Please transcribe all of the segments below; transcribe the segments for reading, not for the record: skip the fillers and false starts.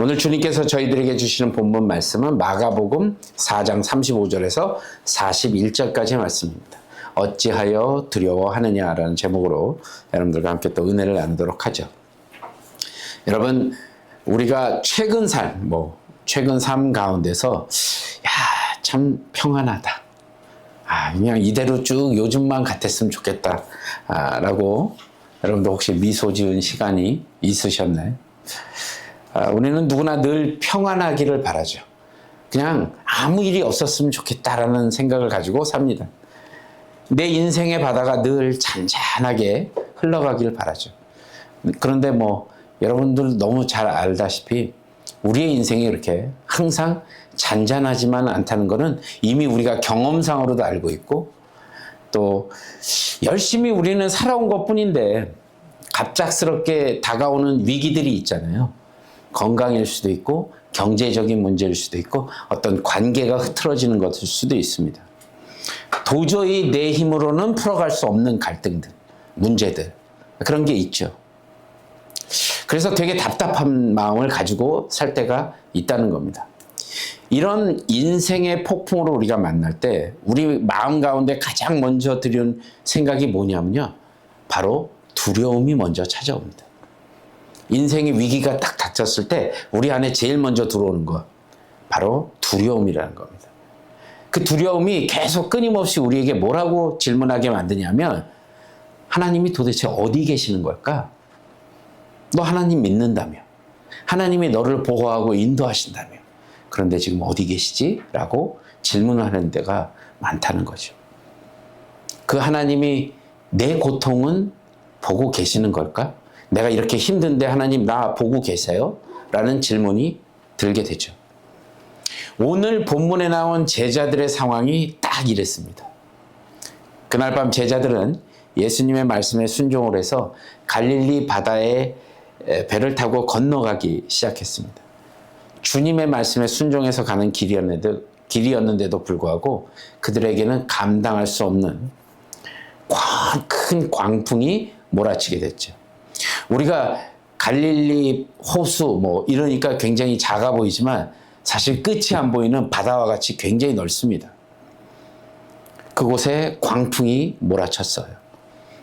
오늘 주님께서 저희들에게 주시는 본문 말씀은 마가복음 4장 35절에서 41절까지의 말씀입니다. 어찌하여 두려워하느냐라는 제목으로 여러분들과 함께 또 은혜를 나누도록 하죠. 여러분, 우리가 최근 삶 가운데서 참 평안하다. 그냥 이대로 쭉 요즘만 같았으면 좋겠다. 라고 여러분도 혹시 미소 지은 시간이 있으셨나요? 우리는 누구나 늘 평안하기를 바라죠. 그냥 아무 일이 없었으면 좋겠다라는 생각을 가지고 삽니다. 내 인생의 바다가 늘 잔잔하게 흘러가길 바라죠. 그런데 여러분들 너무 잘 알다시피 우리의 인생이 이렇게 항상 잔잔하지만 않다는 것은 이미 우리가 경험상으로도 알고 있고, 또 열심히 우리는 살아온 것뿐인데 갑작스럽게 다가오는 위기들이 있잖아요. 건강일 수도 있고 경제적인 문제일 수도 있고 어떤 관계가 흐트러지는 것일 수도 있습니다. 도저히 내 힘으로는 풀어갈 수 없는 갈등들, 문제들, 그런 게 있죠. 그래서 되게 답답한 마음을 가지고 살 때가 있다는 겁니다. 이런 인생의 폭풍으로 우리가 만날 때 우리 마음 가운데 가장 먼저 들여온 생각이 뭐냐면요, 바로 두려움이 먼저 찾아옵니다. 인생의 위기가 딱 닥쳤을 때 우리 안에 제일 먼저 들어오는 것, 바로 두려움이라는 겁니다. 그 두려움이 계속 끊임없이 우리에게 뭐라고 질문하게 만드냐면, 하나님이 도대체 어디 계시는 걸까? 너 하나님 믿는다며, 하나님이 너를 보호하고 인도하신다며, 그런데 지금 어디 계시지? 라고 질문을 하는 데가 많다는 거죠. 그 하나님이 내 고통은 보고 계시는 걸까? 내가 이렇게 힘든데 하나님 나 보고 계세요? 라는 질문이 들게 되죠. 오늘 본문에 나온 제자들의 상황이 딱 이랬습니다. 그날 밤 제자들은 예수님의 말씀에 순종을 해서 갈릴리 바다에 배를 타고 건너가기 시작했습니다. 주님의 말씀에 순종해서 가는 길이었는데도 불구하고 그들에게는 감당할 수 없는 큰 광풍이 몰아치게 됐죠. 우리가 갈릴리 호수 이러니까 굉장히 작아 보이지만 사실 끝이 안 보이는 바다와 같이 굉장히 넓습니다. 그곳에 광풍이 몰아쳤어요.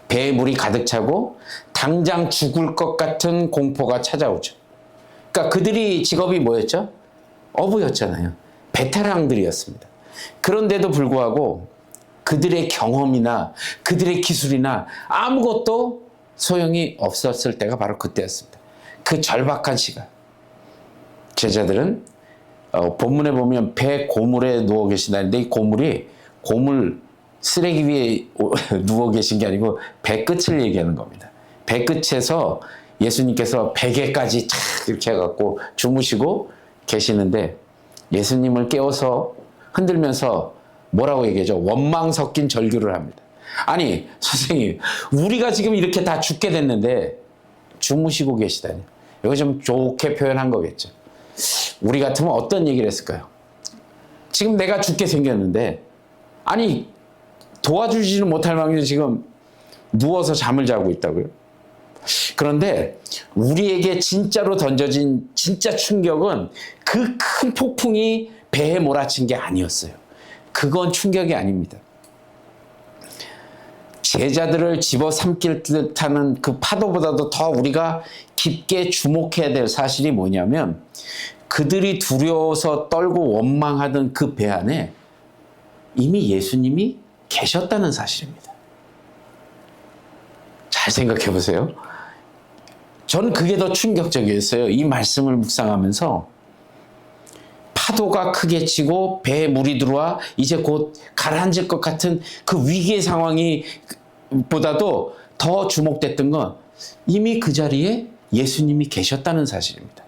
배에 물이 가득 차고 당장 죽을 것 같은 공포가 찾아오죠. 그러니까 그들이 직업이 뭐였죠? 어부였잖아요. 베테랑들이었습니다. 그런데도 불구하고 그들의 경험이나 그들의 기술이나 아무것도 소용이 없었을 때가 바로 그때였습니다. 그 절박한 시간. 제자들은 본문에 보면 배 고물에 누워 계신다는데, 이 고물이 고물 쓰레기 위에 누워 계신 게 아니고 배 끝을 얘기하는 겁니다. 배 끝에서 예수님께서 베개까지 착 이렇게 해갖고 주무시고 계시는데 예수님을 깨워서 흔들면서 뭐라고 얘기하죠? 원망 섞인 절규를 합니다. 아니 선생님, 우리가 지금 이렇게 다 죽게 됐는데 주무시고 계시다니. 이거 좀 좋게 표현한 거겠죠. 우리 같으면 어떤 얘기를 했을까요? 지금 내가 죽게 생겼는데, 아니 도와주지는 못할 망정 지금 누워서 잠을 자고 있다고요? 그런데 우리에게 진짜로 던져진 진짜 충격은 그 큰 폭풍이 배에 몰아친 게 아니었어요. 그건 충격이 아닙니다. 제자들을 집어삼킬 듯하는 그 파도보다도 더 우리가 깊게 주목해야 될 사실이 뭐냐면, 그들이 두려워서 떨고 원망하던 그 배 안에 이미 예수님이 계셨다는 사실입니다. 잘 생각해 보세요. 저는 그게 더 충격적이었어요. 이 말씀을 묵상하면서 파도가 크게 치고 배에 물이 들어와 이제 곧 가라앉을 것 같은 그 위기의 상황이 보다도 더 주목됐던 건 이미 그 자리에 예수님이 계셨다는 사실입니다.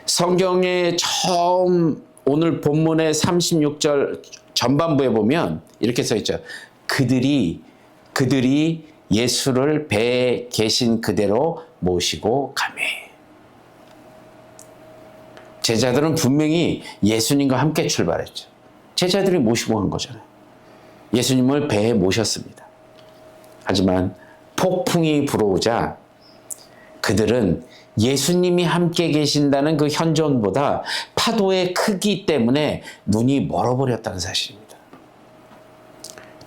성경에 처음 오늘 본문의 36절 전반부에 보면 이렇게 써 있죠. 그들이 예수를 배에 계신 그대로 모시고 가매. 제자들은 분명히 예수님과 함께 출발했죠. 제자들이 모시고 간 거잖아요. 예수님을 배에 모셨습니다. 하지만 폭풍이 불어오자 그들은 예수님이 함께 계신다는 그 현존보다 파도의 크기 때문에 눈이 멀어버렸다는 사실입니다.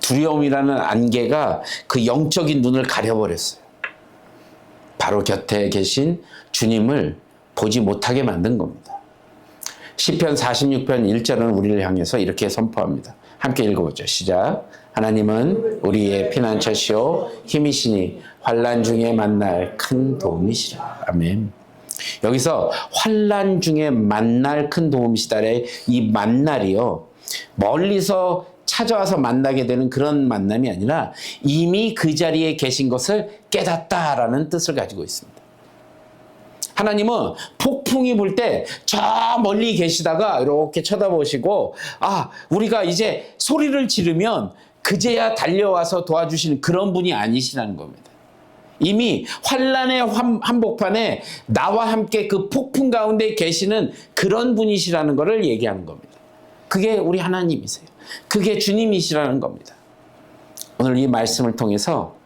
두려움이라는 안개가 그 영적인 눈을 가려버렸어요. 바로 곁에 계신 주님을 보지 못하게 만든 겁니다. 시편 46편 1절은 우리를 향해서 이렇게 선포합니다. 함께 읽어보죠. 시작. 하나님은 우리의 피난처시오 힘이시니 환난 중에 만날 큰 도움이시라. 아멘. 여기서 환난 중에 만날 큰 도움이시다의 이 만날이요, 멀리서 찾아와서 만나게 되는 그런 만남이 아니라 이미 그 자리에 계신 것을 깨닫다라는 뜻을 가지고 있습니다. 하나님은 폭풍이 불 때 저 멀리 계시다가 이렇게 쳐다보시고, 아, 우리가 이제 소리를 지르면 그제야 달려와서 도와주시는 그런 분이 아니시라는 겁니다. 이미 환난의 한복판에 나와 함께 그 폭풍 가운데 계시는 그런 분이시라는 것을 얘기하는 겁니다. 그게 우리 하나님이세요. 그게 주님이시라는 겁니다. 오늘 이 말씀을 통해서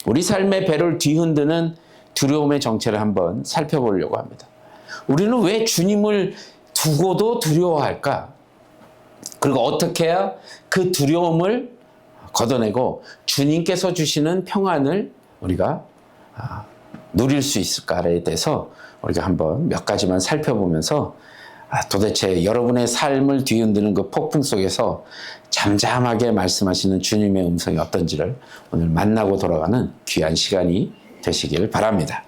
우리 삶의 배를 뒤흔드는 두려움의 정체를 한번 살펴보려고 합니다. 우리는 왜 주님을 두고도 두려워할까? 그리고 어떻게 해야 그 두려움을 걷어내고 주님께서 주시는 평안을 우리가 누릴 수 있을까에 대해서 우리가 한번 몇 가지만 살펴보면서 도대체 여러분의 삶을 뒤흔드는 그 폭풍 속에서 잠잠하게 말씀하시는 주님의 음성이 어떤지를 오늘 만나고 돌아가는 귀한 시간이 되시길 바랍니다.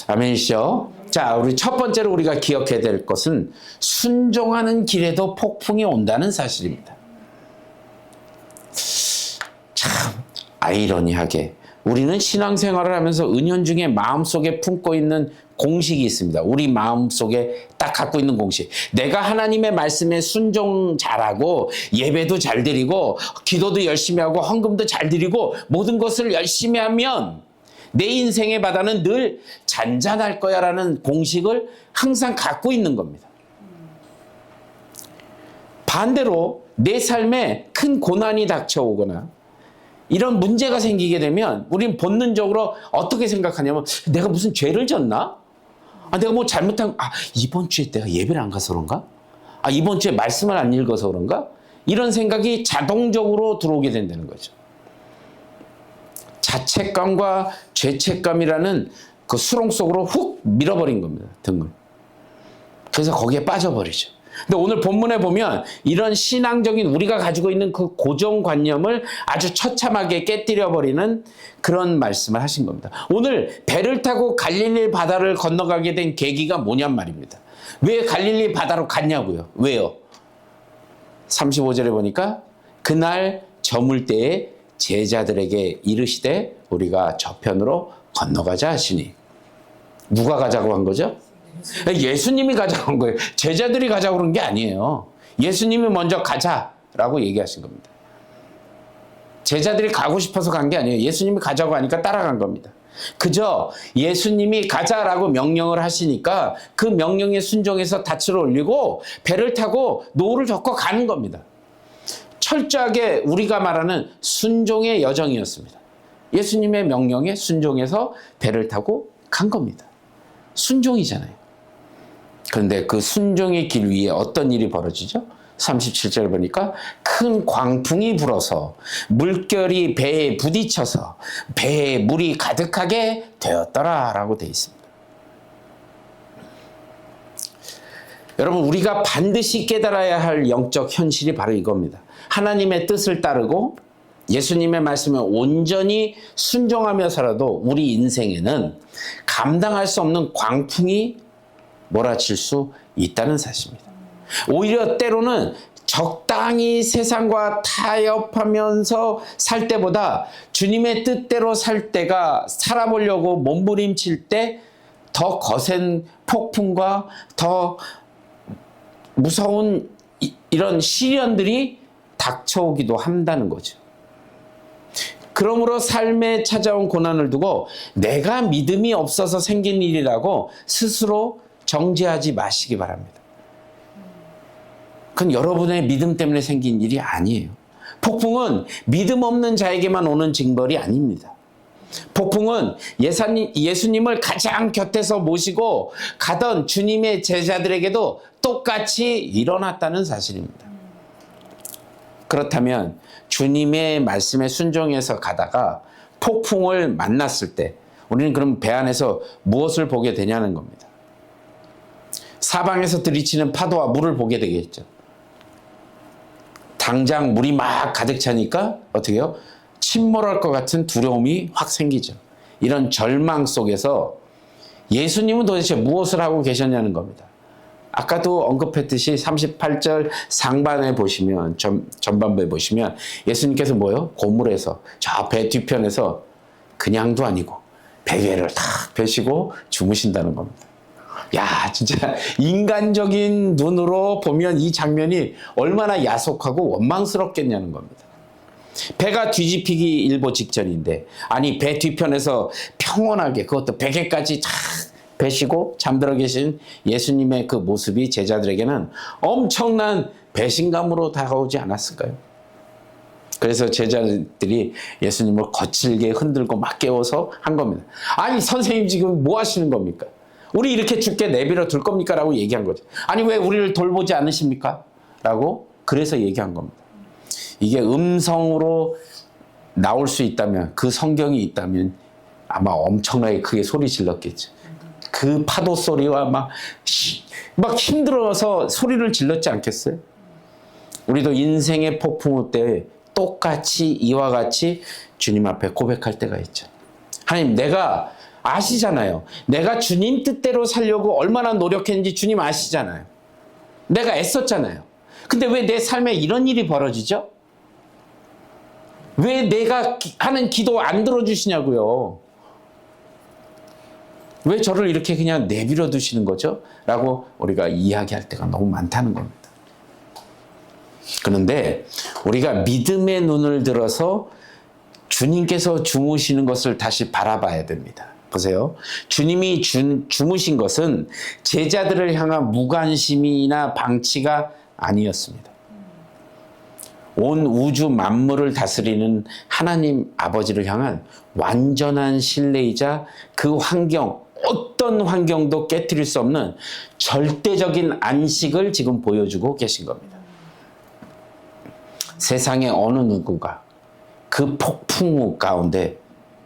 아멘이시죠? 자, 우리 첫 번째로 우리가 기억해야 될 것은 순종하는 길에도 폭풍이 온다는 사실입니다. 참 아이러니하게 우리는 신앙생활을 하면서 은연중에 마음속에 품고 있는 공식이 있습니다. 우리 마음속에 딱 갖고 있는 공식. 내가 하나님의 말씀에 순종 잘하고 예배도 잘 드리고 기도도 열심히 하고 헌금도 잘 드리고 모든 것을 열심히 하면 내 인생의 바다는 늘 잔잔할 거야 라는 공식을 항상 갖고 있는 겁니다. 반대로 내 삶에 큰 고난이 닥쳐오거나 이런 문제가 생기게 되면 우린 본능적으로 어떻게 생각하냐면 내가 무슨 죄를 졌나? 내가 뭐 잘못한, 이번 주에 내가 예배를 안 가서 그런가? 이번 주에 말씀을 안 읽어서 그런가? 이런 생각이 자동적으로 들어오게 된다는 거죠. 자책감과 죄책감이라는 그 수렁 속으로 훅 밀어버린 겁니다. 등을. 그래서 거기에 빠져버리죠. 근데 오늘 본문에 보면 이런 신앙적인 우리가 가지고 있는 그 고정관념을 아주 처참하게 깨뜨려버리는 그런 말씀을 하신 겁니다. 오늘 배를 타고 갈릴리 바다를 건너가게 된 계기가 뭐냔 말입니다. 왜 갈릴리 바다로 갔냐고요? 왜요? 35절에 보니까 그날 저물 때에 제자들에게 이르시되 우리가 저편으로 건너가자 하시니. 누가 가자고 한 거죠? 예수님이 가자고 한 거예요. 제자들이 가자고 그런 게 아니에요. 예수님이 먼저 가자라고 얘기하신 겁니다. 제자들이 가고 싶어서 간 게 아니에요. 예수님이 가자고 하니까 따라간 겁니다. 그저 예수님이 가자라고 명령을 하시니까 그 명령에 순종해서 닻을 올리고 배를 타고 노를 젓고 가는 겁니다. 철저하게 우리가 말하는 순종의 여정이었습니다. 예수님의 명령에 순종해서 배를 타고 간 겁니다. 순종이잖아요. 그런데 그 순종의 길 위에 어떤 일이 벌어지죠? 37절 보니까 큰 광풍이 불어서 물결이 배에 부딪혀서 배에 물이 가득하게 되었더라라고 되어 있습니다. 여러분, 우리가 반드시 깨달아야 할 영적 현실이 바로 이겁니다. 하나님의 뜻을 따르고 예수님의 말씀에 온전히 순종하며 살아도 우리 인생에는 감당할 수 없는 광풍이 몰아칠 수 있다는 사실입니다. 오히려 때로는 적당히 세상과 타협하면서 살 때보다 주님의 뜻대로 살 때가 살아보려고 몸부림칠 때 더 거센 폭풍과 더 무서운 이런 시련들이 닥쳐오기도 한다는 거죠. 그러므로 삶에 찾아온 고난을 두고 내가 믿음이 없어서 생긴 일이라고 스스로 정죄하지 마시기 바랍니다. 그건 여러분의 믿음 때문에 생긴 일이 아니에요. 폭풍은 믿음 없는 자에게만 오는 징벌이 아닙니다. 폭풍은 예수님을 가장 곁에서 모시고 가던 주님의 제자들에게도 똑같이 일어났다는 사실입니다. 그렇다면 주님의 말씀에 순종해서 가다가 폭풍을 만났을 때 우리는 그럼 배 안에서 무엇을 보게 되냐는 겁니다. 사방에서 들이치는 파도와 물을 보게 되겠죠. 당장 물이 막 가득 차니까 어떻게 해요? 침몰할 것 같은 두려움이 확 생기죠. 이런 절망 속에서 예수님은 도대체 무엇을 하고 계셨냐는 겁니다. 아까도 언급했듯이 38절 상반에 보시면 전반부에 보시면 예수님께서 뭐요? 고물에서 저 배 뒤편에서 그냥도 아니고 베개를 탁 펴시고 주무신다는 겁니다. 야, 진짜 인간적인 눈으로 보면 이 장면이 얼마나 야속하고 원망스럽겠냐는 겁니다. 배가 뒤집히기 일보 직전인데, 아니 배 뒤편에서 평온하게 그것도 베개까지 탁 베시고 잠들어 계신 예수님의 그 모습이 제자들에게는 엄청난 배신감으로 다가오지 않았을까요? 그래서 제자들이 예수님을 거칠게 흔들고 막 깨워서 한 겁니다. 아니 선생님 지금 뭐 하시는 겁니까? 우리 이렇게 죽게 내버려 둘 겁니까? 라고 얘기한 거죠. 아니 왜 우리를 돌보지 않으십니까? 라고 그래서 얘기한 겁니다. 이게 음성으로 나올 수 있다면, 그 성경이 있다면 아마 엄청나게 크게 소리 질렀겠죠. 그 파도 소리와 막 힘들어서 소리를 질렀지 않겠어요? 우리도 인생의 폭풍 때 똑같이 이와 같이 주님 앞에 고백할 때가 있죠. 하나님, 내가 아시잖아요. 내가 주님 뜻대로 살려고 얼마나 노력했는지 주님 아시잖아요. 내가 애썼잖아요. 근데 왜 내 삶에 이런 일이 벌어지죠? 왜 내가 하는 기도 안 들어주시냐고요. 왜 저를 이렇게 그냥 내버려 두시는 거죠? 라고 우리가 이야기할 때가 너무 많다는 겁니다. 그런데 우리가 믿음의 눈을 들어서 주님께서 주무시는 것을 다시 바라봐야 됩니다. 보세요. 주님이 주무신 것은 제자들을 향한 무관심이나 방치가 아니었습니다. 온 우주 만물을 다스리는 하나님 아버지를 향한 완전한 신뢰이자 그 환경, 어떤 환경도 깨트릴 수 없는 절대적인 안식을 지금 보여주고 계신 겁니다. 세상의 어느 누구가 그 폭풍 가운데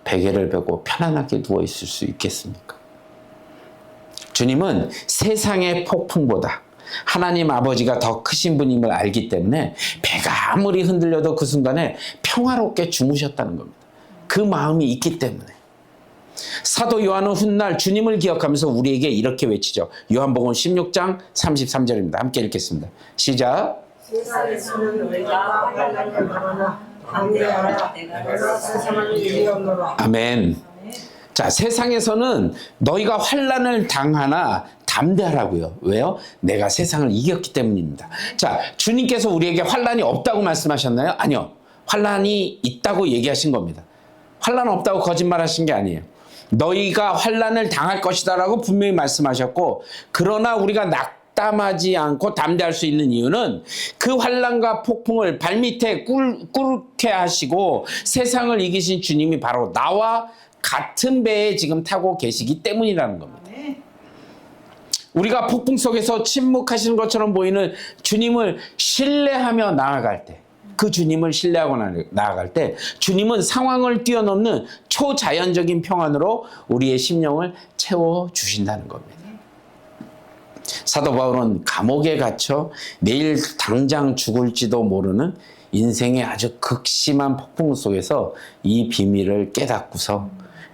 베개를 베고 편안하게 누워 있을 수 있겠습니까? 주님은 세상의 폭풍보다 하나님 아버지가 더 크신 분임을 알기 때문에 배가 아무리 흔들려도 그 순간에 평화롭게 주무셨다는 겁니다. 그 마음이 있기 때문에. 사도 요한은 훗날 주님을 기억하면서 우리에게 이렇게 외치죠. 요한복음 16장 33절입니다. 함께 읽겠습니다. 시작. 세상에서는 너희가 환난을 당하나 담대하라. 내가 세상을 이기었노라. 아멘. 자, 세상에서는 너희가 환난을 당하나 담대하라고요. 왜요? 내가 세상을 이겼기 때문입니다. 자, 주님께서 우리에게 환난이 없다고 말씀하셨나요? 아니요. 환난이 있다고 얘기하신 겁니다. 환난 없다고 거짓말하신 게 아니에요. 너희가 환난을 당할 것이다라고 분명히 말씀하셨고, 그러나 우리가 낙담하지 않고 담대할 수 있는 이유는 그 환난과 폭풍을 발밑에 꿇게 하시고 세상을 이기신 주님이 바로 나와 같은 배에 지금 타고 계시기 때문이라는 겁니다. 우리가 폭풍 속에서 침묵하시는 것처럼 보이는 주님을 신뢰하며 나아갈 때, 그 주님을 신뢰하고 나아갈 때 주님은 상황을 뛰어넘는 초자연적인 평안으로 우리의 심령을 채워주신다는 겁니다. 사도 바울은 감옥에 갇혀 내일 당장 죽을지도 모르는 인생의 아주 극심한 폭풍 속에서 이 비밀을 깨닫고서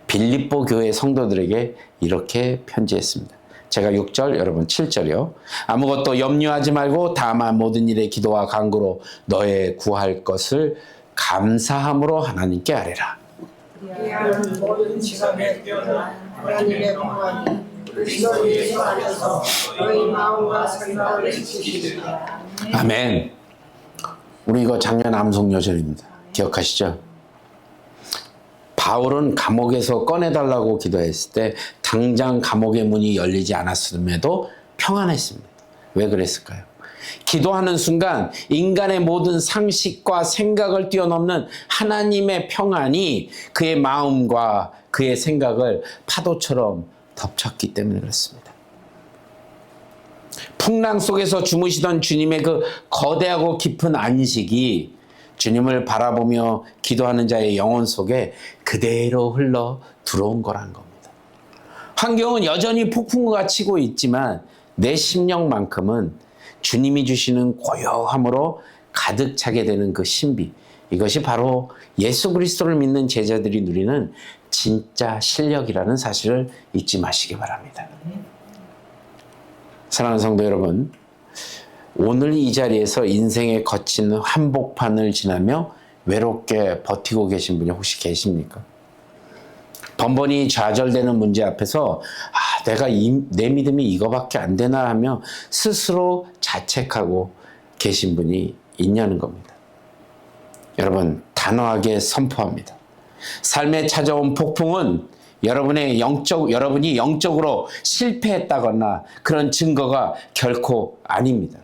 빌립보 교회 성도들에게 이렇게 편지했습니다. 제가 6절, 여러분 7절이요. 아무것도 염려하지 말고 다만 모든 일에 기도와 간구로 너의 구할 것을 감사함으로 하나님께 아뢰라. 이하는 모든 지각에 뛰어난 하나님의 평안이 그리스도 예수 안에서 너희 마음과 생각을 지키시리라. 아멘. 우리 이거 작년 암송여절입니다. 기억하시죠? 바울은 감옥에서 꺼내달라고 기도했을 때 당장 감옥의 문이 열리지 않았음에도 평안했습니다. 왜 그랬을까요? 기도하는 순간 인간의 모든 상식과 생각을 뛰어넘는 하나님의 평안이 그의 마음과 그의 생각을 파도처럼 덮쳤기 때문에 그렇습니다. 풍랑 속에서 주무시던 주님의 그 거대하고 깊은 안식이 주님을 바라보며 기도하는 자의 영혼 속에 그대로 흘러 들어온 거란 겁니다. 환경은 여전히 폭풍우가 치고 있지만 내 심령만큼은 주님이 주시는 고요함으로 가득 차게 되는 그 신비, 이것이 바로 예수 그리스도를 믿는 제자들이 누리는 진짜 실력이라는 사실을 잊지 마시기 바랍니다. 사랑하는 성도 여러분, 오늘 이 자리에서 인생의 거친 한복판을 지나며 외롭게 버티고 계신 분이 혹시 계십니까? 번번이 좌절되는 문제 앞에서 내가 내 믿음이 이거밖에 안 되나 하며 스스로 자책하고 계신 분이 있냐는 겁니다. 여러분, 단호하게 선포합니다. 삶에 찾아온 폭풍은 여러분이 영적으로 실패했다거나 그런 증거가 결코 아닙니다.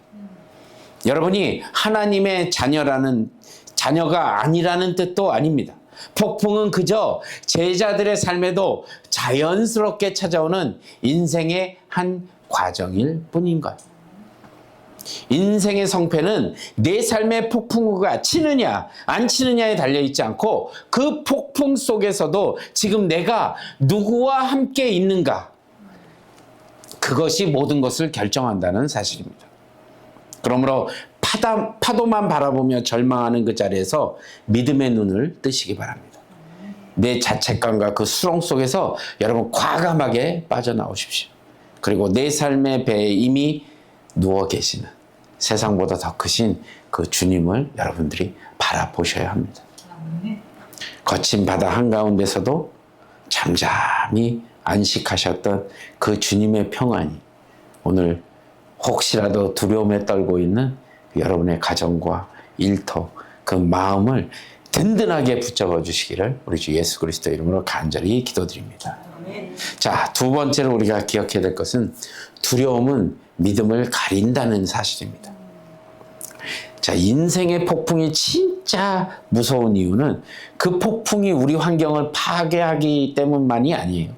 여러분이 하나님의 자녀가 아니라는 뜻도 아닙니다. 폭풍은 그저 제자들의 삶에도 자연스럽게 찾아오는 인생의 한 과정일 뿐인 것. 인생의 성패는 내 삶의 폭풍우가 치느냐 안 치느냐에 달려있지 않고 그 폭풍 속에서도 지금 내가 누구와 함께 있는가, 그것이 모든 것을 결정한다는 사실입니다. 그러므로 파도만 바라보며 절망하는 그 자리에서 믿음의 눈을 뜨시기 바랍니다. 내 자책감과 그 수렁 속에서 여러분 과감하게 빠져나오십시오. 그리고 내 삶의 배에 이미 누워 계시는 세상보다 더 크신 그 주님을 여러분들이 바라보셔야 합니다. 거친 바다 한가운데서도 잠잠히 안식하셨던 그 주님의 평안이 오늘 혹시라도 두려움에 떨고 있는 여러분의 가정과 일터, 그 마음을 든든하게 붙잡아 주시기를 우리 주 예수 그리스도 이름으로 간절히 기도드립니다. 자, 두 번째로 우리가 기억해야 될 것은 두려움은 믿음을 가린다는 사실입니다. 자, 인생의 폭풍이 진짜 무서운 이유는 그 폭풍이 우리 환경을 파괴하기 때문만이 아니에요.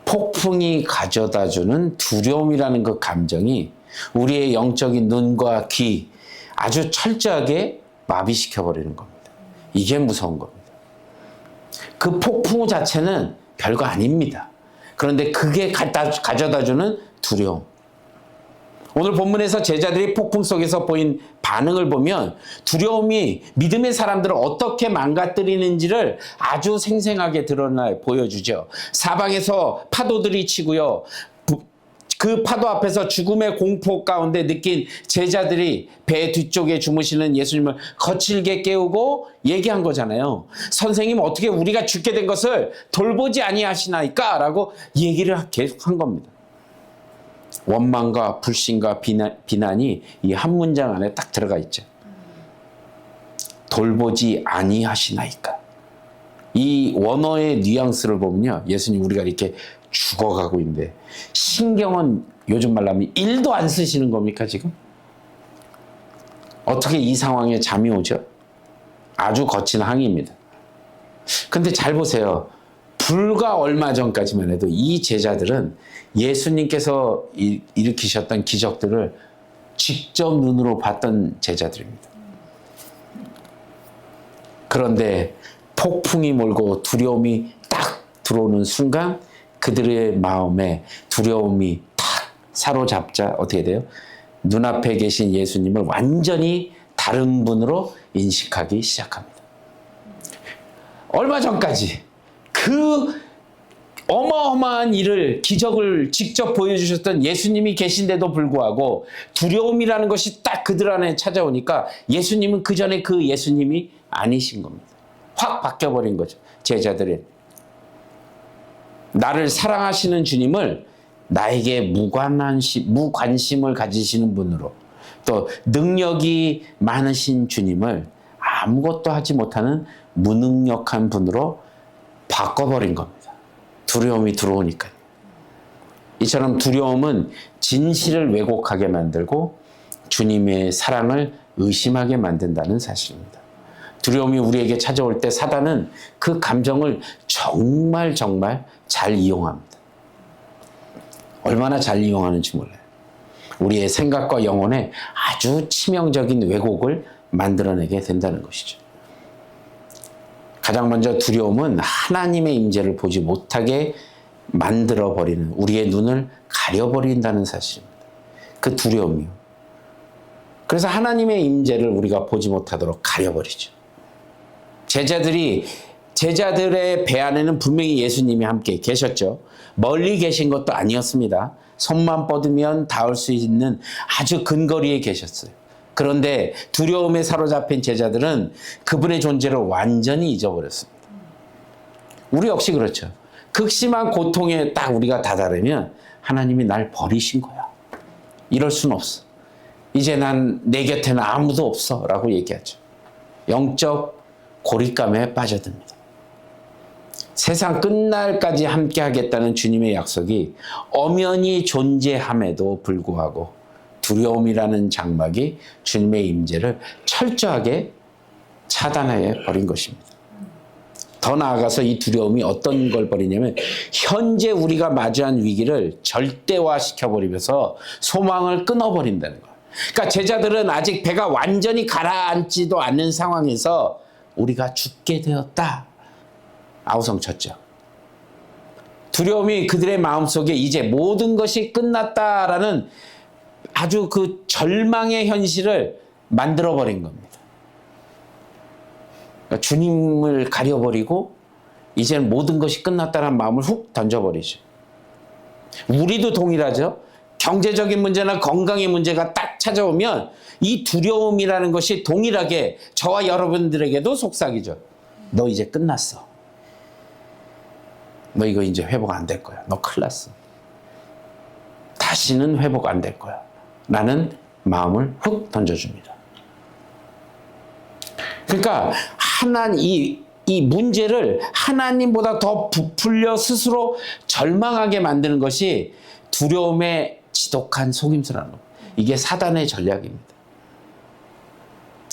폭풍이 가져다주는 두려움이라는 그 감정이 우리의 영적인 눈과 귀 아주 철저하게 마비시켜버리는 겁니다. 이게 무서운 겁니다. 그 폭풍 자체는 별거 아닙니다. 그런데 그게 가져다주는 두려움. 오늘 본문에서 제자들이 폭풍 속에서 보인 반응을 보면 두려움이 믿음의 사람들을 어떻게 망가뜨리는지를 아주 생생하게 보여주죠. 사방에서 파도들이 치고요. 그 파도 앞에서 죽음의 공포 가운데 느낀 제자들이 배 뒤쪽에 주무시는 예수님을 거칠게 깨우고 얘기한 거잖아요. 선생님, 어떻게 우리가 죽게 된 것을 돌보지 아니하시나이까? 라고 얘기를 계속한 겁니다. 원망과 불신과 비난이 이 한 문장 안에 딱 들어가 있죠. 돌보지 아니하시나이까. 이 원어의 뉘앙스를 보면요, 예수님 우리가 이렇게 죽어가고 있는데 신경은 요즘 말로 하면 1도 안 쓰시는 겁니까 지금? 어떻게 이 상황에 잠이 오죠? 아주 거친 항의입니다. 근데 잘 보세요. 불과 얼마 전까지만 해도 이 제자들은 예수님께서 일으키셨던 기적들을 직접 눈으로 봤던 제자들입니다. 그런데 폭풍이 몰고 두려움이 딱 들어오는 순간 그들의 마음에 두려움이 탁 사로잡자 어떻게 돼요? 눈앞에 계신 예수님을 완전히 다른 분으로 인식하기 시작합니다. 얼마 전까지 그 어마어마한 기적을 직접 보여주셨던 예수님이 계신데도 불구하고 두려움이라는 것이 딱 그들 안에 찾아오니까 예수님은 그 전에 그 예수님이 아니신 겁니다. 확 바뀌어버린 거죠. 제자들은 나를 사랑하시는 주님을 나에게 무관심을 가지시는 분으로, 또 능력이 많으신 주님을 아무것도 하지 못하는 무능력한 분으로 바꿔버린 겁니다. 두려움이 들어오니까요. 이처럼 두려움은 진실을 왜곡하게 만들고 주님의 사랑을 의심하게 만든다는 사실입니다. 두려움이 우리에게 찾아올 때 사단은 그 감정을 정말 잘 이용합니다. 얼마나 잘 이용하는지 몰라요. 우리의 생각과 영혼에 아주 치명적인 왜곡을 만들어내게 된다는 것이죠. 가장 먼저 두려움은 하나님의 임재를 보지 못하게 만들어버리는, 우리의 눈을 가려버린다는 사실입니다. 그 두려움이요. 그래서 하나님의 임재를 우리가 보지 못하도록 가려버리죠. 제자들의 배 안에는 분명히 예수님이 함께 계셨죠. 멀리 계신 것도 아니었습니다. 손만 뻗으면 닿을 수 있는 아주 근거리에 계셨어요. 그런데 두려움에 사로잡힌 제자들은 그분의 존재를 완전히 잊어버렸습니다. 우리 역시 그렇죠. 극심한 고통에 딱 우리가 다다르면 하나님이 날 버리신 거야. 이럴 순 없어. 이제 내 곁에는 아무도 없어 라고 얘기하죠. 영적 고립감에 빠져듭니다. 세상 끝날까지 함께 하겠다는 주님의 약속이 엄연히 존재함에도 불구하고 두려움이라는 장막이 주님의 임재를 철저하게 차단해 버린 것입니다. 더 나아가서 이 두려움이 어떤 걸 버리냐면 현재 우리가 마주한 위기를 절대화시켜버리면서 소망을 끊어버린다는 거예요. 그러니까 제자들은 아직 배가 완전히 가라앉지도 않는 상황에서 우리가 죽게 되었다 아우성쳤죠. 두려움이 그들의 마음속에 이제 모든 것이 끝났다라는 아주 그 절망의 현실을 만들어버린 겁니다. 그러니까 주님을 가려버리고 이제는 모든 것이 끝났다는 마음을 훅 던져버리죠. 우리도 동일하죠. 경제적인 문제나 건강의 문제가 딱 찾아오면 이 두려움이라는 것이 동일하게 저와 여러분들에게도 속삭이죠. 너 이제 끝났어. 너 이거 이제 회복 안 될 거야. 너 큰일 났어. 다시는 회복 안 될 거야. 라는 마음을 훅 던져줍니다. 그러니까 이 문제를 하나님보다 더 부풀려 스스로 절망하게 만드는 것이 두려움의 지독한 속임수라는 것. 이게 사단의 전략입니다.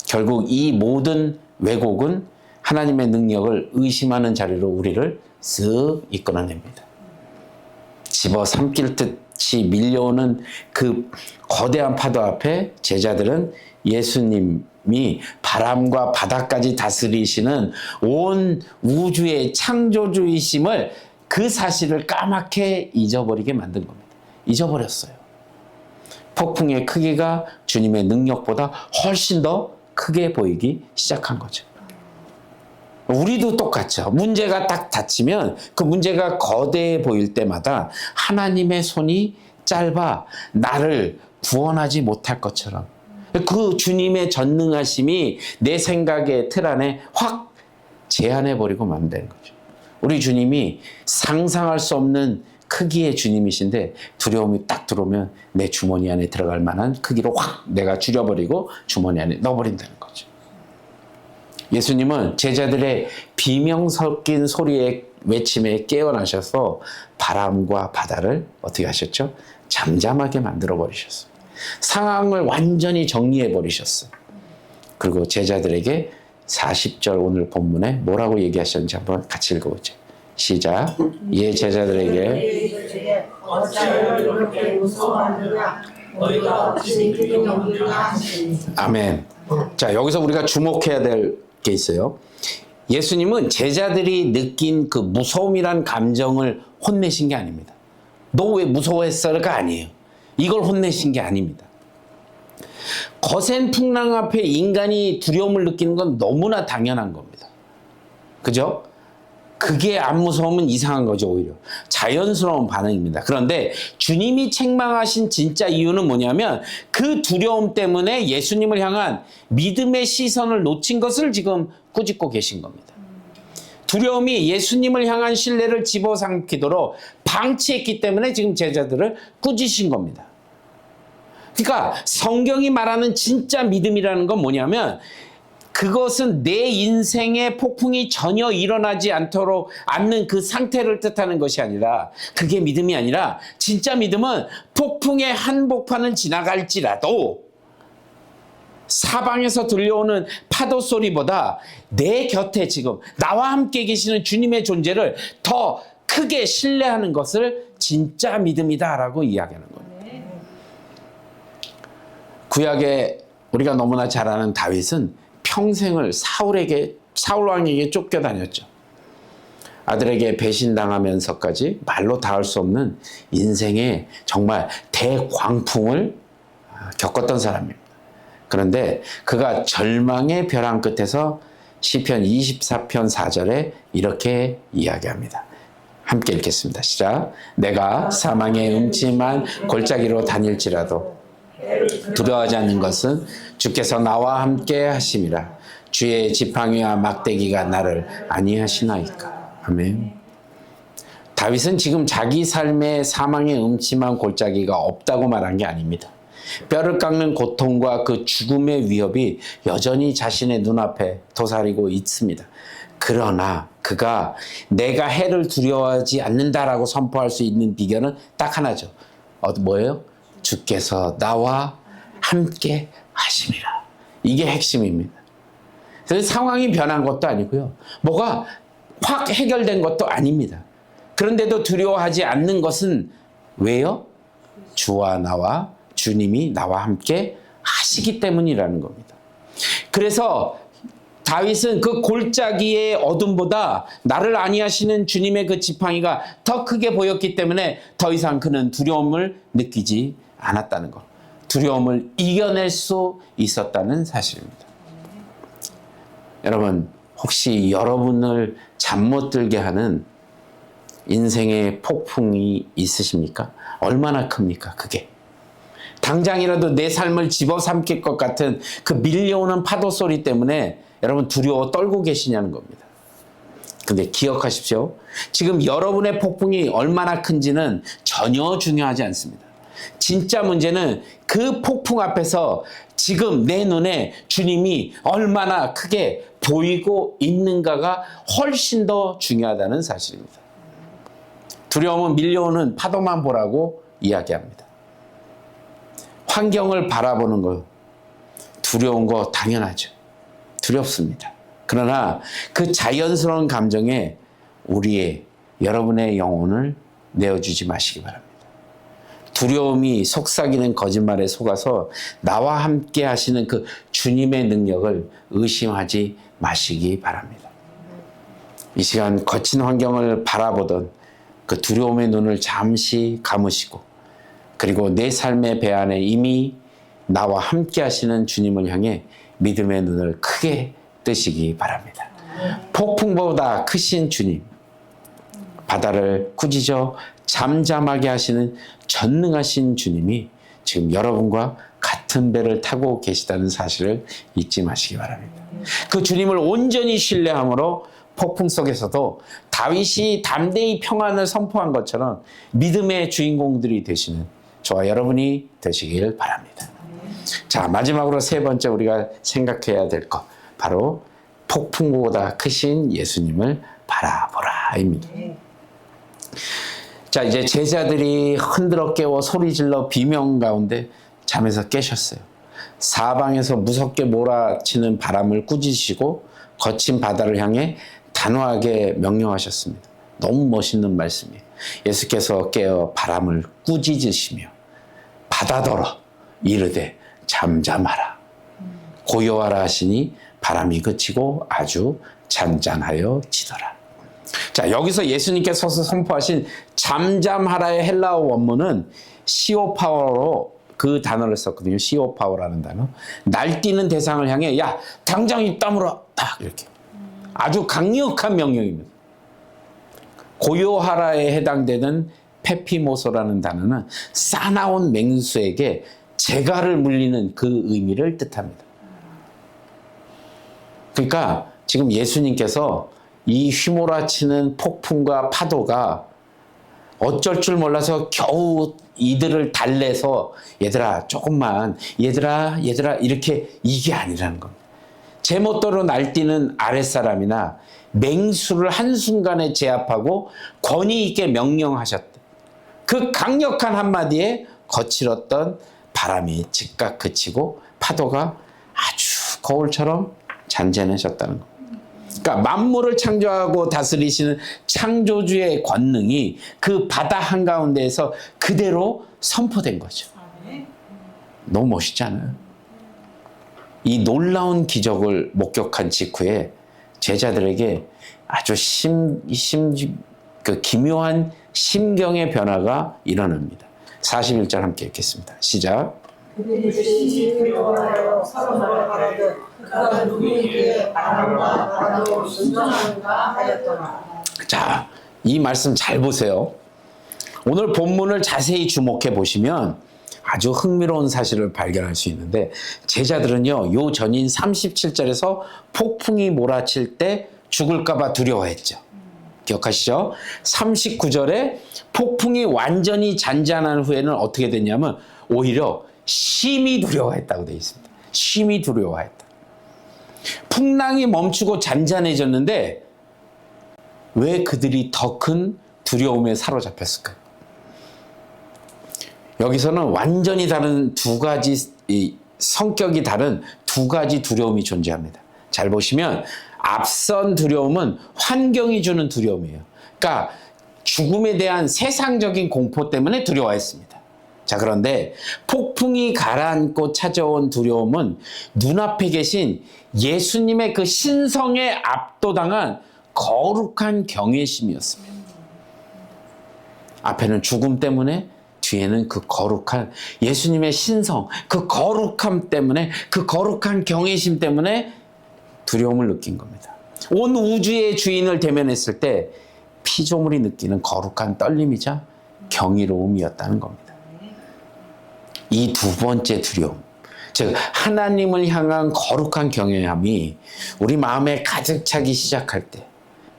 결국 이 모든 왜곡은 하나님의 능력을 의심하는 자리로 우리를 쓱 이끌어냅니다. 집어삼킬 듯이 밀려오는 그 거대한 파도 앞에 제자들은 예수님이 바람과 바다까지 다스리시는 온 우주의 창조주이심을 그 사실을 까맣게 잊어버리게 만든 겁니다. 잊어버렸어요. 폭풍의 크기가 주님의 능력보다 훨씬 더 크게 보이기 시작한 거죠. 우리도 똑같죠. 문제가 딱 닥치면 그 문제가 거대해 보일 때마다 하나님의 손이 짧아 나를 구원하지 못할 것처럼 그 주님의 전능하심이 내 생각의 틀 안에 확 제한해버리고 만드는 거죠. 우리 주님이 상상할 수 없는 크기의 주님이신데 두려움이 딱 들어오면 내 주머니 안에 들어갈 만한 크기로 확 내가 줄여버리고 주머니 안에 넣어버린다는 거죠. 예수님은 제자들의 비명 섞인 소리에 외침에 깨어나셔서 바람과 바다를 어떻게 하셨죠? 잠잠하게 만들어 버리셨어요. 상황을 완전히 정리해 버리셨어요. 그리고 제자들에게 40절 오늘 본문에 뭐라고 얘기하셨는지 한번 같이 읽어보죠. 시작. 예 제자들에게 어찌하여 이렇게 무서워하느냐 너희가 어찌 믿음이 없느냐 하시니. 아멘. 자 여기서 우리가 주목해야 될 게 있어요. 예수님은 제자들이 느낀 그 무서움이란 감정을 혼내신 게 아닙니다. 너 왜 무서워했어가 아니에요. 이걸 혼내신 게 아닙니다. 거센 풍랑 앞에 인간이 두려움을 느끼는 건 너무나 당연한 겁니다. 그죠? 그게 안 무서우면 이상한 거죠. 오히려 자연스러운 반응입니다. 그런데 주님이 책망하신 진짜 이유는 뭐냐면 그 두려움 때문에 예수님을 향한 믿음의 시선을 놓친 것을 지금 꾸짖고 계신 겁니다. 두려움이 예수님을 향한 신뢰를 집어삼키도록 방치했기 때문에 지금 제자들을 꾸짖으신 겁니다. 그러니까 성경이 말하는 진짜 믿음이라는 건 뭐냐면 그것은 내 인생의 폭풍이 전혀 일어나지 않는 그 상태를 뜻하는 것이 아니라 그게 믿음이 아니라 진짜 믿음은 폭풍의 한복판은 지나갈지라도 사방에서 들려오는 파도 소리보다 내 곁에 지금 나와 함께 계시는 주님의 존재를 더 크게 신뢰하는 것을 진짜 믿음이다라고 이야기하는 거예요. 구약에 우리가 너무나 잘 아는 다윗은 평생을 사울 왕에게 쫓겨다녔죠. 아들에게 배신당하면서까지 말로 닿을 수 없는 인생의 정말 대광풍을 겪었던 사람입니다. 그런데 그가 절망의 벼랑 끝에서 시편 24편 4절에 이렇게 이야기합니다. 함께 읽겠습니다. 시작. 내가 사망의 음침한 골짜기로 다닐지라도 두려워하지 않는 것은 주께서 나와 함께 하심이라. 주의 지팡이와 막대기가 나를 안위하시나이까. 아멘. 다윗은 지금 자기 삶에 사망의 음침한 골짜기가 없다고 말한 게 아닙니다. 뼈를 깎는 고통과 그 죽음의 위협이 여전히 자신의 눈앞에 도사리고 있습니다. 그러나 그가 내가 해를 두려워하지 않는다라고 선포할 수 있는 비결은 딱 하나죠. 뭐예요? 주께서 나와 함께 하심이라. 이게 핵심입니다. 그래서 상황이 변한 것도 아니고요. 뭐가 확 해결된 것도 아닙니다. 그런데도 두려워하지 않는 것은 왜요? 주와 나와 주님이 나와 함께 하시기 때문이라는 겁니다. 그래서 다윗은 그 골짜기의 어둠보다 나를 안위하시는 주님의 그 지팡이가 더 크게 보였기 때문에 더 이상 그는 두려움을 느끼지 않았다는 것. 두려움을 이겨낼 수 있었다는 사실입니다. 여러분, 혹시 여러분을 잠 못 들게 하는 인생의 폭풍이 있으십니까? 얼마나 큽니까, 그게? 당장이라도 내 삶을 집어삼킬 것 같은 그 밀려오는 파도 소리 때문에 여러분 두려워 떨고 계시냐는 겁니다. 근데 기억하십시오. 지금 여러분의 폭풍이 얼마나 큰지는 전혀 중요하지 않습니다. 진짜 문제는 그 폭풍 앞에서 지금 내 눈에 주님이 얼마나 크게 보이고 있는가가 훨씬 더 중요하다는 사실입니다. 두려움은 밀려오는 파도만 보라고 이야기합니다. 환경을 바라보는 거 두려운 거 당연하죠. 두렵습니다. 그러나 그 자연스러운 감정에 여러분의 영혼을 내어주지 마시기 바랍니다. 두려움이 속삭이는 거짓말에 속아서 나와 함께 하시는 그 주님의 능력을 의심하지 마시기 바랍니다. 이 시간 거친 환경을 바라보던 그 두려움의 눈을 잠시 감으시고 그리고 내 삶의 배 안에 이미 나와 함께 하시는 주님을 향해 믿음의 눈을 크게 뜨시기 바랍니다. 폭풍보다 크신 주님, 바다를 꾸짖어 잠잠하게 하시는 전능하신 주님이 지금 여러분과 같은 배를 타고 계시다는 사실을 잊지 마시기 바랍니다. 그 주님을 온전히 신뢰함으로 폭풍 속에서도 다윗이 담대히 평안을 선포한 것처럼 믿음의 주인공들이 되시는 저와 여러분이 되시길 바랍니다. 자, 마지막으로 세 번째 우리가 생각해야 될 것, 바로 폭풍보다 크신 예수님을 바라보라입니다. 자, 이제 제자들이 흔들어 깨워 소리질러 비명 가운데 잠에서 깨셨어요. 사방에서 무섭게 몰아치는 바람을 꾸짖으시고 거친 바다를 향해 단호하게 명령하셨습니다. 너무 멋있는 말씀이에요. 예수께서 깨어 바람을 꾸짖으시며 바다더러 이르되 잠잠하라 고요하라 하시니 바람이 그치고 아주 잔잔하여 지더라. 자, 여기서 예수님께서 선포하신 잠잠하라의 헬라어 원문은 시오파워로 그 단어를 썼거든요. 시오파워라는 단어. 날뛰는 대상을 향해 야 당장 입 다물어 딱 이렇게 아주 강력한 명령입니다. 고요하라에 해당되는 페피모소라는 단어는 싸나운 맹수에게 재갈을 물리는 그 의미를 뜻합니다. 그러니까 지금 예수님께서 이 휘몰아치는 폭풍과 파도가 어쩔 줄 몰라서 겨우 이들을 달래서 얘들아 조금만 얘들아 이렇게 이게 아니라는 겁니다. 제멋대로 날뛰는 아랫사람이나 맹수를 한순간에 제압하고 권위 있게 명령하셨다. 그 강력한 한마디에 거칠었던 바람이 즉각 그치고 파도가 거울처럼 잔잔해졌다는 거. 그러니까 만물을 창조하고 다스리시는 창조주의 권능이 그 바다 한가운데에서 그대로 선포된 거죠. 너무 멋있지 않아요? 이 놀라운 기적을 목격한 직후에 제자들에게 아주 기묘한 심경의 변화가 일어납니다. 41절 함께 읽겠습니다. 시작. 그들이 시시를 원하여 서로 말하되 그가 누구에게 바람과 바다로 순종하는가 하였더라. 자, 이 말씀 잘 보세요. 오늘 본문을 자세히 주목해 보시면 아주 흥미로운 사실을 발견할 수 있는데, 제자들은요, 요 전인 37절에서 폭풍이 몰아칠 때 죽을까봐 두려워했죠. 기억하시죠? 39절에 폭풍이 완전히 잔잔한 후에는 어떻게 됐냐면 오히려 심히 두려워했다고 되어 있습니다. 심히 두려워했다. 풍랑이 멈추고 잔잔해졌는데 왜 그들이 더 큰 두려움에 사로잡혔을까요? 여기서는 완전히 다른 두 가지, 성격이 다른 두 가지 두려움이 존재합니다. 잘 보시면 앞선 두려움은 환경이 주는 두려움이에요. 그러니까 죽음에 대한 세상적인 공포 때문에 두려워했습니다. 자, 그런데 폭풍이 가라앉고 찾아온 두려움은 눈앞에 계신 예수님의 그 신성에 압도당한 거룩한 경외심이었습니다. 앞에는 죽음 때문에, 뒤에는 그 거룩한 예수님의 신성, 그 거룩함 때문에, 그 거룩한 경외심 때문에 두려움을 느낀 겁니다. 온 우주의 주인을 대면했을 때 피조물이 느끼는 거룩한 떨림이자 경이로움이었다는 겁니다. 이 두 번째 두려움, 즉 하나님을 향한 거룩한 경외함이 우리 마음에 가득 차기 시작할 때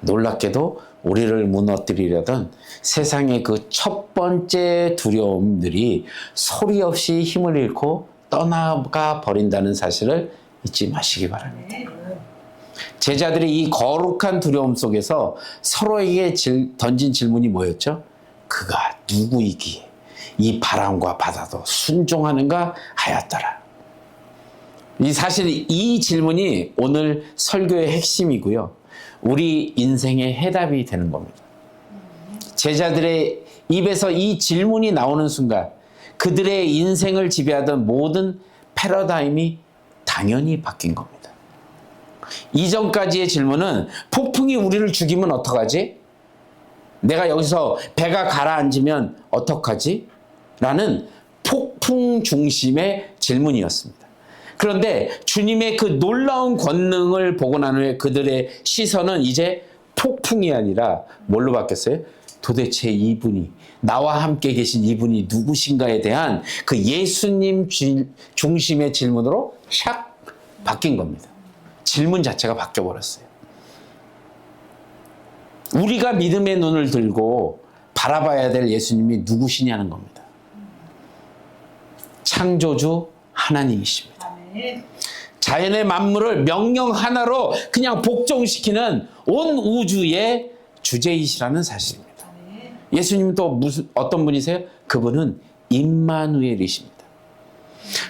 놀랍게도 우리를 무너뜨리려던 세상의 그 첫 번째 두려움들이 소리 없이 힘을 잃고 떠나가 버린다는 사실을 잊지 마시기 바랍니다. 제자들이 이 거룩한 두려움 속에서 서로에게 던진 질문이 뭐였죠? 그가 누구이기에 이 바람과 바다도 순종하는가 하였더라. 사실 이 질문이 오늘 설교의 핵심이고요. 우리 인생의 해답이 되는 겁니다. 제자들의 입에서 이 질문이 나오는 순간 그들의 인생을 지배하던 모든 패러다임이 당연히 바뀐 겁니다. 이전까지의 질문은 폭풍이 우리를 죽이면 어떡하지? 내가 여기서 배가 가라앉으면 어떡하지? 라는 폭풍 중심의 질문이었습니다. 그런데 주님의 그 놀라운 권능을 보고 난 후에 그들의 시선은 이제 폭풍이 아니라 뭘로 바뀌었어요? 도대체 이분이, 나와 함께 계신 이분이 누구신가에 대한 그 예수님 중심의 질문으로 샥 바뀐 겁니다. 질문 자체가 바뀌어버렸어요. 우리가 믿음의 눈을 들고 바라봐야 될 예수님이 누구시냐는 겁니다. 창조주 하나님이십니다. 자연의 만물을 명령 하나로 그냥 복종시키는 온 우주의 주제이시라는 사실입니다. 예수님은 또 어떤 분이세요? 그분은 임마누엘이십니다.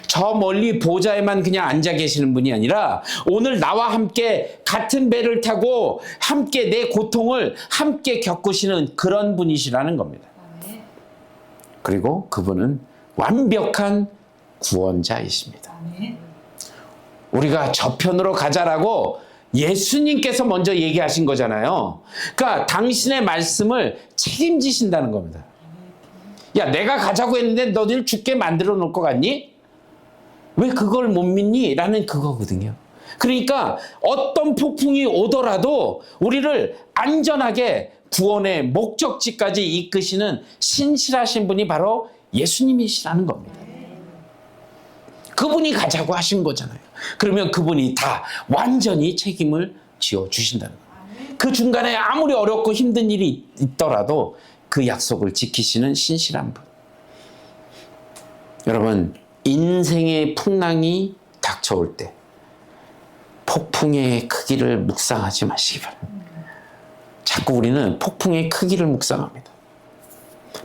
저 멀리 보좌에만 그냥 앉아 계시는 분이 아니라 오늘 나와 함께 같은 배를 타고 함께 내 고통을 함께 겪으시는 그런 분이시라는 겁니다. 그리고 그분은 완벽한 구원자이십니다. 우리가 저편으로 가자라고 예수님께서 먼저 얘기하신 거잖아요. 그러니까 당신의 말씀을 책임지신다는 겁니다. 야, 내가 가자고 했는데 너들 죽게 만들어 놓을 것 같니? 왜 그걸 못 믿니? 라는 그거거든요. 그러니까 어떤 폭풍이 오더라도 우리를 안전하게 구원의 목적지까지 이끄시는 신실하신 분이 바로 예수님이시라는 겁니다. 그분이 가자고 하신 거잖아요. 그러면 그분이 다 완전히 책임을 지어주신다는 거예요. 그 중간에 아무리 어렵고 힘든 일이 있더라도 그 약속을 지키시는 신실한 분. 여러분, 인생의 풍랑이 닥쳐올 때 폭풍의 크기를 묵상하지 마시기 바랍니다. 자꾸 우리는 폭풍의 크기를 묵상합니다.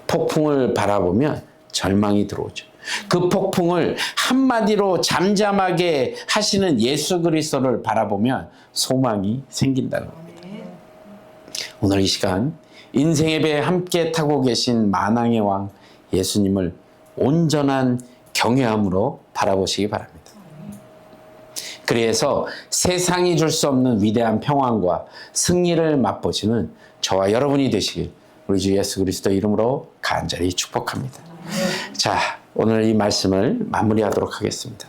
폭풍을 바라보면 절망이 들어오죠. 그 폭풍을 한마디로 잠잠하게 하시는 예수 그리스도를 바라보면 소망이 생긴다는 겁니다. 오늘 이 시간 인생의 배에 함께 타고 계신 만왕의 왕 예수님을 온전한 경외함으로 바라보시기 바랍니다. 그래서 세상이 줄 수 없는 위대한 평안과 승리를 맛보시는 저와 여러분이 되시길 우리 주 예수 그리스도 이름으로 간절히 축복합니다. 자, 오늘 이 말씀을 마무리하도록 하겠습니다.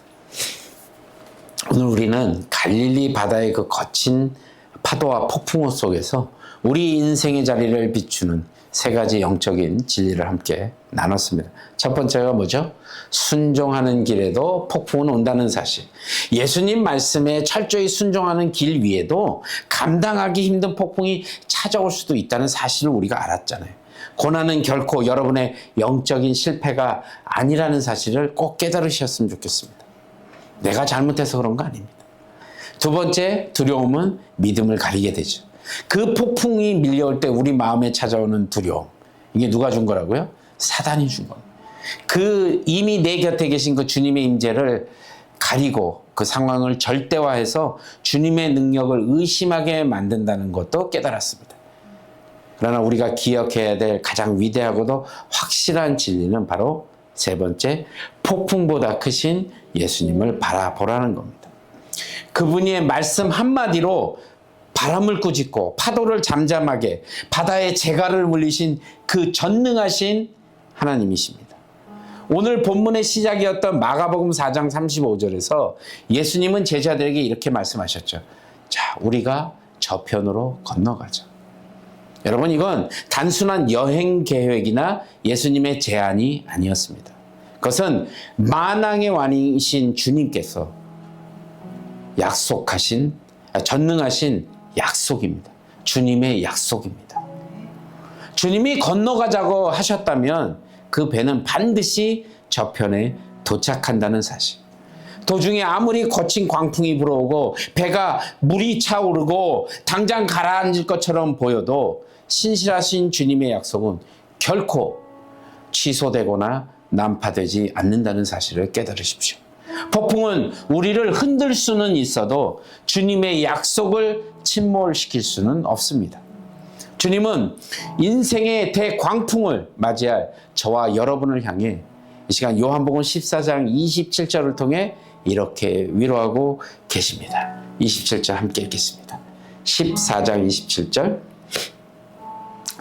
오늘 우리는 갈릴리 바다의 그 거친 파도와 폭풍우 속에서 우리 인생의 자리를 비추는 세 가지 영적인 진리를 함께 나눴습니다. 첫 번째가 뭐죠? 순종하는 길에도 폭풍은 온다는 사실. 예수님 말씀에 철저히 순종하는 길 위에도 감당하기 힘든 폭풍이 찾아올 수도 있다는 사실을 우리가 알았잖아요. 고난은 결코 여러분의 영적인 실패가 아니라는 사실을 꼭 깨달으셨으면 좋겠습니다. 내가 잘못해서 그런 거 아닙니다. 두 번째, 두려움은 믿음을 가리게 되죠. 그 폭풍이 밀려올 때 우리 마음에 찾아오는 두려움, 이게 누가 준 거라고요? 사단이 준 겁니다. 그 이미 내 곁에 계신 그 주님의 임재를 가리고 그 상황을 절대화해서 주님의 능력을 의심하게 만든다는 것도 깨달았습니다. 그러나 우리가 기억해야 될 가장 위대하고도 확실한 진리는 바로 세 번째, 폭풍보다 크신 예수님을 바라보라는 겁니다. 그분의 말씀 한마디로 바람을 꾸짖고 파도를 잠잠하게 바다의 재갈을 물리신 그 전능하신 하나님이십니다. 오늘 본문의 시작이었던 마가복음 4장 35절에서 예수님은 제자들에게 이렇게 말씀하셨죠. 자, 우리가 저편으로 건너가자. 여러분, 이건 단순한 여행 계획이나 예수님의 제안이 아니었습니다. 그것은 만왕의 왕이신 주님께서 약속하신, 전능하신 약속입니다. 주님의 약속입니다. 주님이 건너가자고 하셨다면 그 배는 반드시 저편에 도착한다는 사실. 도중에 아무리 거친 광풍이 불어오고 배가 물이 차오르고 당장 가라앉을 것처럼 보여도 신실하신 주님의 약속은 결코 취소되거나 난파되지 않는다는 사실을 깨달으십시오. 폭풍은 우리를 흔들 수는 있어도 주님의 약속을 침몰시킬 수는 없습니다. 주님은 인생의 대광풍을 맞이할 저와 여러분을 향해 이 시간 요한복음 14장 27절을 통해 이렇게 위로하고 계십니다. 27절 함께 읽겠습니다. 14장 27절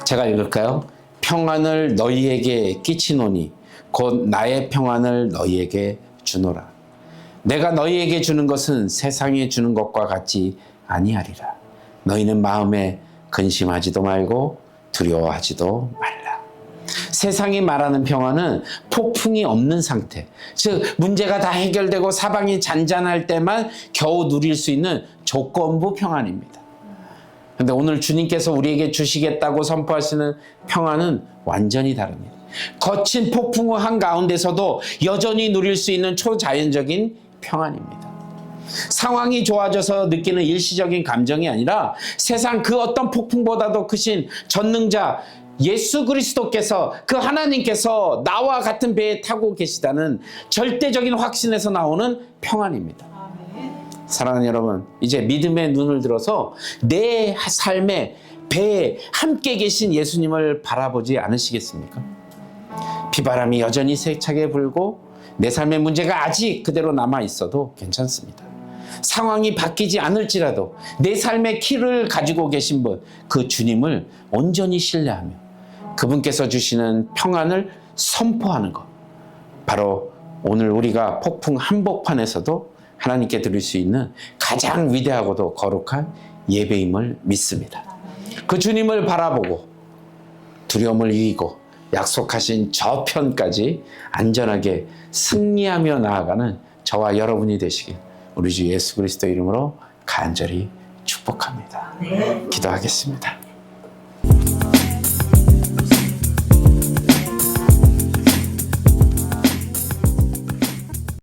제가 읽을까요? 평안을 너희에게 끼치노니 곧 나의 평안을 너희에게 주노라. 내가 너희에게 주는 것은 세상에 주는 것과 같지 아니하리라. 너희는 마음에 근심하지도 말고 두려워하지도 말라. 세상이 말하는 평안은 폭풍이 없는 상태, 즉 문제가 다 해결되고 사방이 잔잔할 때만 겨우 누릴 수 있는 조건부 평안입니다. 그런데 오늘 주님께서 우리에게 주시겠다고 선포하시는 평안은 완전히 다릅니다. 거친 폭풍우 한가운데서도 여전히 누릴 수 있는 초자연적인 평안입니다. 상황이 좋아져서 느끼는 일시적인 감정이 아니라 세상 그 어떤 폭풍보다도 크신 전능자 예수 그리스도께서, 그 하나님께서 나와 같은 배에 타고 계시다는 절대적인 확신에서 나오는 평안입니다. 사랑하는 여러분, 이제 믿음의 눈을 들어서 내 삶의 배에 함께 계신 예수님을 바라보지 않으시겠습니까? 비바람이 여전히 세차게 불고 내 삶의 문제가 아직 그대로 남아 있어도 괜찮습니다. 상황이 바뀌지 않을지라도 내 삶의 키를 가지고 계신 분, 그 주님을 온전히 신뢰하며 그분께서 주시는 평안을 선포하는 것, 바로 오늘 우리가 폭풍 한복판에서도 하나님께 드릴 수 있는 가장 위대하고도 거룩한 예배임을 믿습니다. 그 주님을 바라보고 두려움을 이기고 약속하신 저편까지 안전하게 승리하며 나아가는 저와 여러분이 되시길 우리 주 예수 그리스도 이름으로 간절히 축복합니다. 기도하겠습니다.